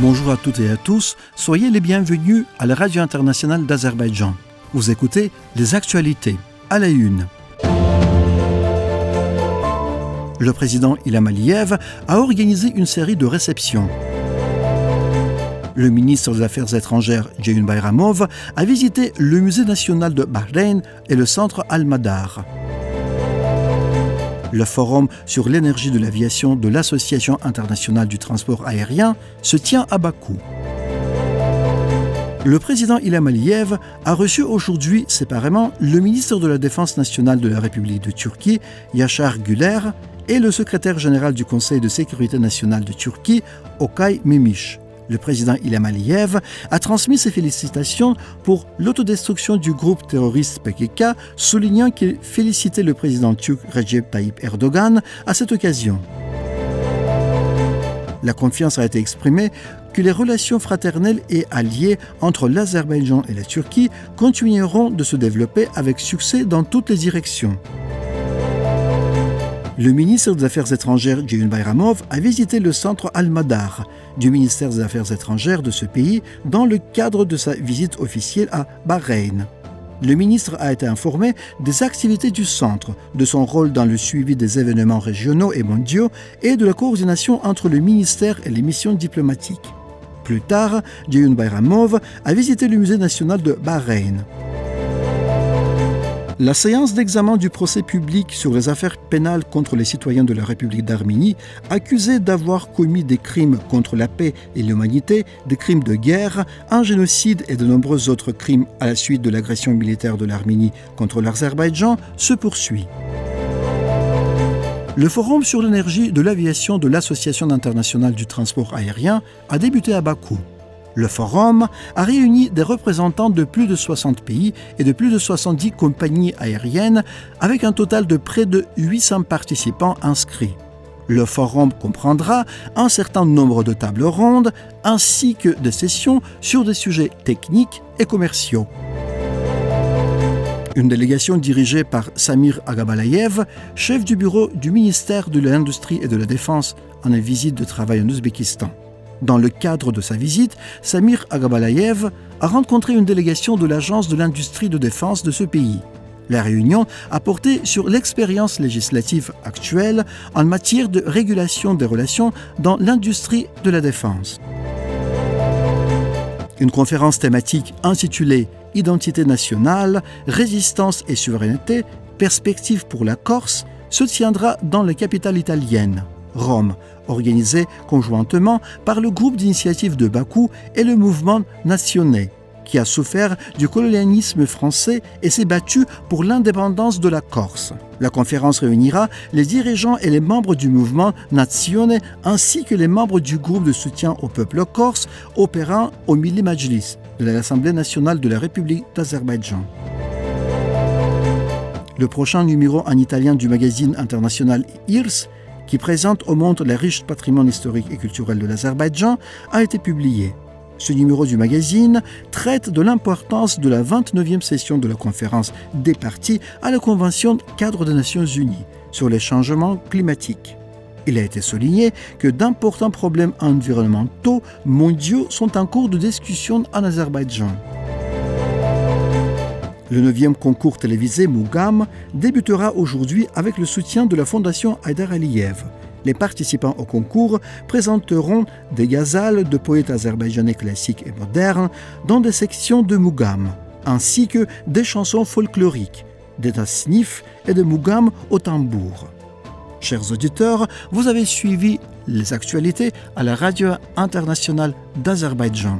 Bonjour à toutes et à tous, soyez les bienvenus à la Radio Internationale d'Azerbaïdjan. Vous écoutez les actualités à la une. Le président Ilham Aliyev a organisé une série de réceptions. Le ministre des Affaires étrangères, Ceyhun Bayramov, a visité le musée national de Bahreïn et le centre Al-Madar. Le forum sur l'énergie de l'aviation de l'Association internationale du transport aérien se tient à Bakou. Le président Ilham Aliyev a reçu aujourd'hui séparément le ministre de la Défense nationale de la République de Turquie, Yaşar Güler, et le secrétaire général du Conseil de sécurité nationale de Turquie, Okay Memiş. Le président Ilham Aliyev a transmis ses félicitations pour l'autodestruction du groupe terroriste PKK, soulignant qu'il félicitait le président turc Recep Tayyip Erdogan à cette occasion. La confiance a été exprimée que les relations fraternelles et alliées entre l'Azerbaïdjan et la Turquie continueront de se développer avec succès dans toutes les directions. Le ministre des Affaires étrangères, Ceyhun Bayramov, a visité le centre Al-Madar du ministère des Affaires étrangères de ce pays dans le cadre de sa visite officielle à Bahreïn. Le ministre a été informé des activités du centre, de son rôle dans le suivi des événements régionaux et mondiaux et de la coordination entre le ministère et les missions diplomatiques. Plus tard, Ceyhun Bayramov a visité le musée national de Bahreïn. La séance d'examen du procès public sur les affaires pénales contre les citoyens de la République d'Arménie, accusés d'avoir commis des crimes contre la paix et l'humanité, des crimes de guerre, un génocide et de nombreux autres crimes à la suite de l'agression militaire de l'Arménie contre l'Azerbaïdjan, se poursuit. Le forum sur l'énergie de l'aviation de l'Association internationale du transport aérien a débuté à Bakou. Le forum a réuni des représentants de plus de 60 pays et de plus de 70 compagnies aériennes avec un total de près de 800 participants inscrits. Le forum comprendra un certain nombre de tables rondes ainsi que des sessions sur des sujets techniques et commerciaux. Une délégation dirigée par Samir Agabalayev, chef du bureau du ministère de l'Industrie et de la Défense, en une visite de travail en Ouzbékistan. Dans le cadre de sa visite, Samir Agabalayev a rencontré une délégation de l'Agence de l'industrie de défense de ce pays. La réunion a porté sur l'expérience législative actuelle en matière de régulation des relations dans l'industrie de la défense. Une conférence thématique intitulée « Identité nationale, résistance et souveraineté, perspectives pour la Corse » se tiendra dans la capitale italienne, Rome, organisée conjointement par le groupe d'initiative de Bakou et le mouvement nationais, qui a souffert du colonialisme français et s'est battu pour l'indépendance de la Corse. La conférence réunira les dirigeants et les membres du mouvement Nazione ainsi que les membres du groupe de soutien au peuple corse opérant au Milli Majlis de l'Assemblée nationale de la République d'Azerbaïdjan. Le prochain numéro en italien du magazine international IRS, qui présente au monde le riche patrimoine historique et culturel de l'Azerbaïdjan, a été publié. Ce numéro du magazine traite de l'importance de la 29e session de la conférence des parties à la Convention cadre des Nations Unies sur les changements climatiques. Il a été souligné que d'importants problèmes environnementaux mondiaux sont en cours de discussion en Azerbaïdjan. Le 9e concours télévisé Mougam débutera aujourd'hui avec le soutien de la Fondation Haïdar Aliyev. Les participants au concours présenteront des ghazals de poètes azerbaïdjanais classiques et modernes dans des sections de Mougam, ainsi que des chansons folkloriques, des tasnifs et des Mougam au tambour. Chers auditeurs, vous avez suivi les actualités à la Radio Internationale d'Azerbaïdjan.